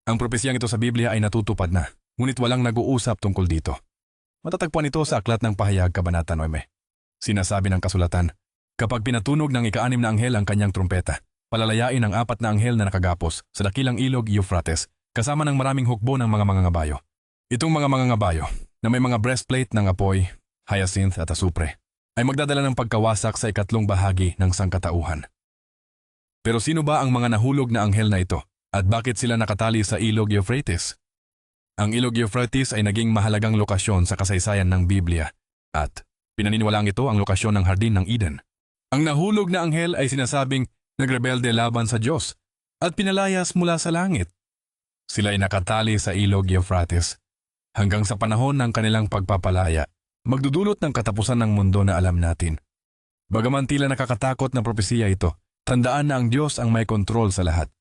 Ang propesiyang ito sa Biblia ay natutupad na, ngunit walang nag-uusap tungkol dito. Matatagpuan ito sa Aklat ng Pahayag, Kabanata 9. Sinasabi ng kasulatan, kapag pinatunog ng ika-6 na anghel ang kanyang trumpeta, palalayain ang 4 na anghel na nakagapos sa dakilang ilog Euphrates, kasama ng maraming hukbo ng mga mangangabayo. Itong mga mangangabayo, na may mga breastplate ng apoy, hyacinth at asupre, ay magdadala ng pagkawasak sa ikatlong bahagi ng sangkatauhan. Pero sino ba ang mga nahulog na anghel na ito? At bakit sila nakatali sa ilog Euphrates? Ang ilog Euphrates ay naging mahalagang lokasyon sa kasaysayan ng Biblia at pinaniniwalaang ito ang lokasyon ng Hardin ng Eden. Ang nahulog na anghel ay sinasabing nagrebelde laban sa Diyos at pinalayas mula sa langit. Sila ay nakatali sa ilog Euphrates hanggang sa panahon ng kanilang pagpapalaya, magdudulot ng katapusan ng mundo na alam natin. Bagaman tila nakakatakot na propesiya ito, tandaan na ang Diyos ang may kontrol sa lahat.